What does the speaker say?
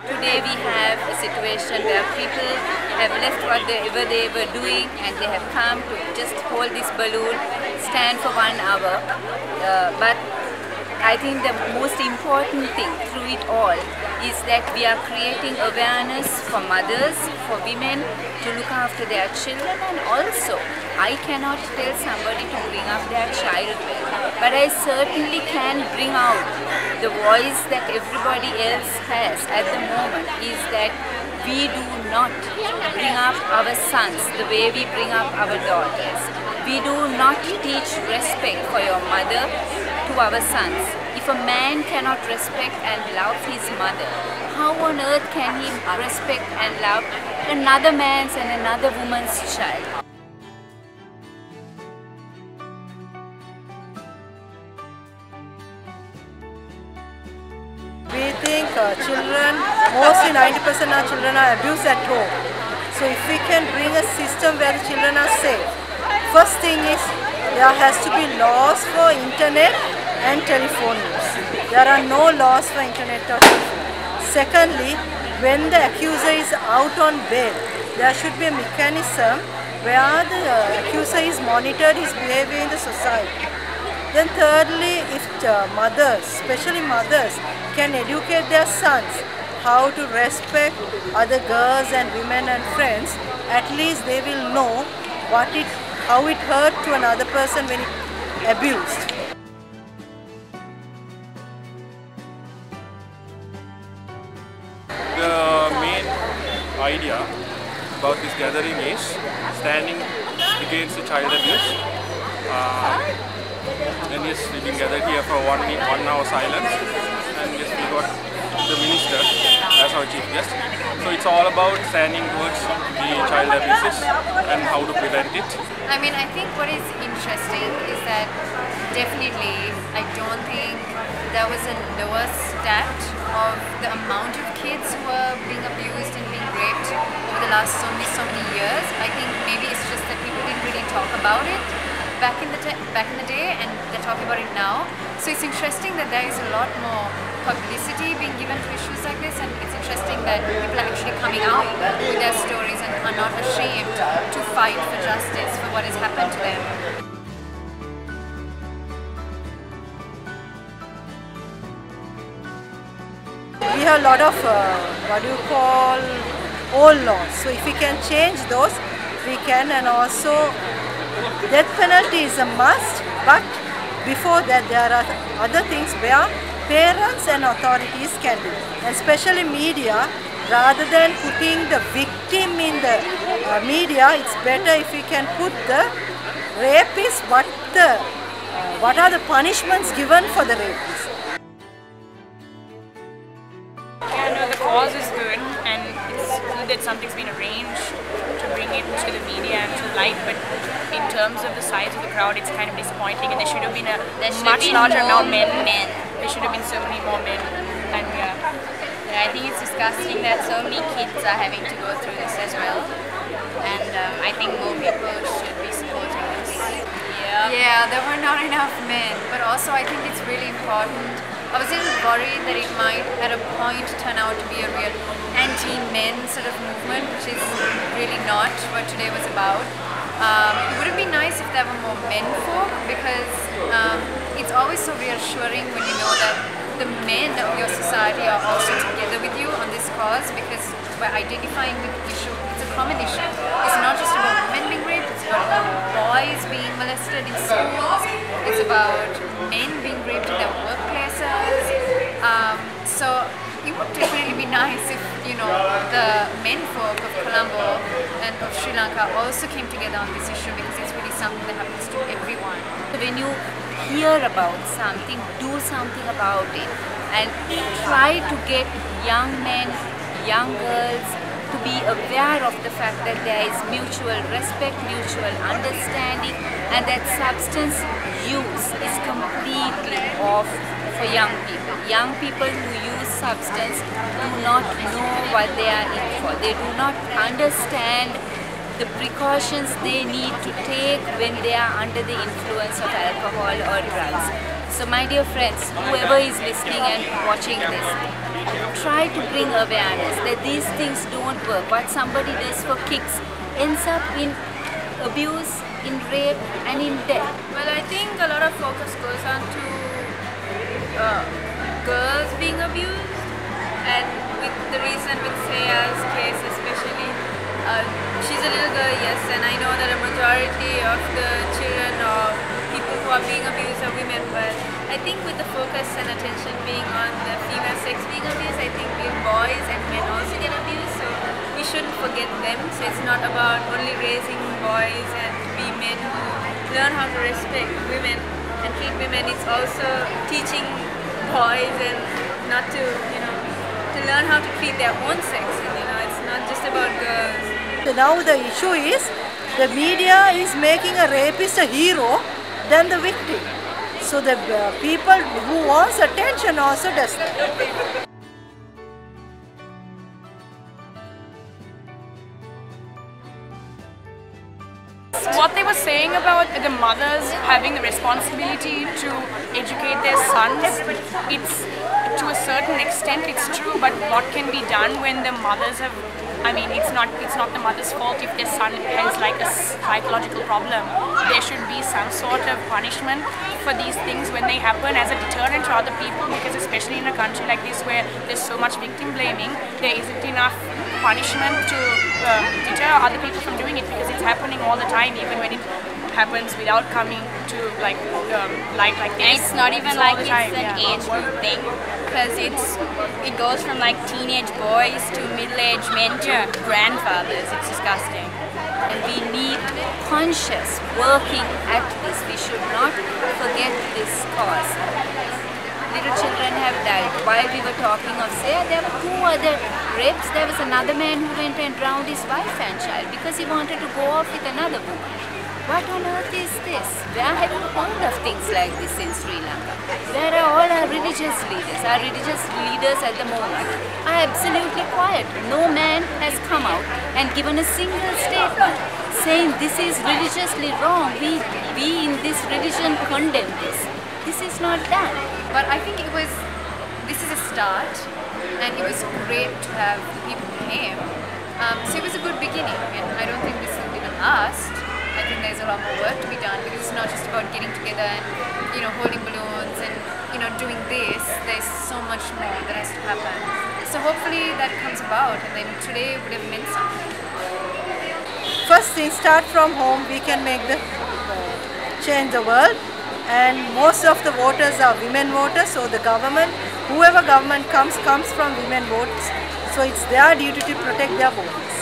Today we have a situation where people have left whatever they were doing and they have come to just hold this balloon, stand for 1 hour. But I think the most important thing through it all is that we are creating awareness for mothers, for women to look after their children, and also I cannot tell somebody to bring up their child well, but I certainly can bring out the voice that everybody else has at the moment, is that we do not bring up our sons the way we bring up our daughters. We do not teach respect for your mother to our sons. If a man cannot respect and love his mother, how on earth can he respect and love another man's and another woman's child? We think children, mostly 90% of children are abused at home. So if we can bring a system where the children are safe, first thing is there has to be laws for internet and telephone use. There are no laws for internet or telephone. Secondly, when the accuser is out on bail, there should be a mechanism where the accuser is monitored his behavior in the society. Then thirdly, if mothers, especially mothers, can educate their sons how to respect other girls and women and friends, at least they will know how it hurt to another person when it abused. The main idea about this gathering is standing against the child abuse. And yes, we've been gathered here for 1 hour silence, and yes, we got the minister as our chief guest. So it's all about standing towards the child abuses and how to prevent it. I mean, I think what is interesting is that definitely I don't think there was a lower stat of the amount of kids who were being abused and being raped over the last so many years. I think maybe it's just that people didn't really talk about it back in the day, and they're talking about it now. So it's interesting that there is a lot more publicity being given to issues like this, and it's interesting that people are actually coming out with their stories and are not ashamed to fight for justice for what has happened to them. We have a lot of old laws. So if we can change those, we can. And also death penalty is a must, but before that there are other things where parents and authorities can do, and especially media. Rather than putting the victim in the media, it's better if we can put the rapist, what are the punishments given for the rapist. Yeah, no, the cause is good, and it's good that something's been arranged to bring it to the media and to light, but in terms of the size of the crowd, it's kind of disappointing, and there should have been a much larger amount of men. There should have been so many more men, and yeah, I think it's disgusting that so many kids are having to go through this as well, and I think more people should be supporting this. Yeah, there were not enough men, but also I think it's really important. I was a little worried that it might at a point turn out to be a real anti-men sort of movement, which is really not what today was about. It would have been nice if there were more men folk, because it's always so reassuring when you know that the men of your society are also together with you on this cause, because we're identifying with the issue. It's a common issue. It's not just about women being raped, it's about boys being molested in schools, it's about men being raped in their workplaces. So it would definitely be nice if, you know, the men folk of Colombo and of Sri Lanka also came together on this issue, because it's really something that happens to everyone. When you hear about something, do something about it, and try to get young men, young girls to be aware of the fact that there is mutual respect, mutual understanding, and that substance use is completely off for young people. Young people who use substance do not know what they are in for. They do not understand the precautions they need to take when they are under the influence of alcohol or drugs. So my dear friends, whoever is listening and watching this, try to bring awareness that these things don't work. What somebody does for kicks ends up in abuse, in rape and in death. Well, I think a lot of focus goes on to girls being abused, and with the recent with Saya's case especially, she's a little girl, yes, and I know that a majority of the children or people who are being abused are women, but I think with the focus and attention being on the female sex being abused, I think boys and men also get abused, so we shouldn't forget them. So it's not about only raising boys and be men who learn how to respect women and treat women. It's also teaching boys and not to, to learn how to treat their own sex, and it's not just about girls. So now the issue is the media is making a rapist a hero than the victim. So the people who wants attention also does that. What they were saying about the mothers having the responsibility to educate their sons, it's to a certain extent it's true, but what can be done when the mothers have, it's not the mother's fault if their son has like a psychological problem. There should be some sort of punishment for these things when they happen as a deterrent to other people, because especially in a country like this where there's so much victim blaming, there isn't enough punishment to deter other people from doing it, because it's happening all the time, even when it happens without coming to light like this. And it's not even like it's time, an age group thing, because it goes from like teenage boys to middle-aged men to grandfathers. It's disgusting. And we need conscious working activists. We should not forget this cause. Little children have died. While we were talking of Saya, there were 2 other rapes. There was another man who went and drowned his wife and child because he wanted to go off with another woman. What on earth is this? Where have you heard of things like this in Sri Lanka? Where are all our religious leaders? Our religious leaders at the moment are absolutely quiet. No man has come out and given a single statement saying this is religiously wrong. We in this religion condemn this. This is not done. But I think this is a start, and it was great to have the people who came. So it was a good beginning, and I don't think this will be the last. I think there's a lot more work to be done, because it's not just about getting together and holding balloons and doing this. There's so much more that has to happen. So hopefully that comes about, and then today would have meant something. First thing, start from home. We can make the change the world. And most of the voters are women voters, so the government, whoever government comes from women votes, so it's their duty to protect their votes.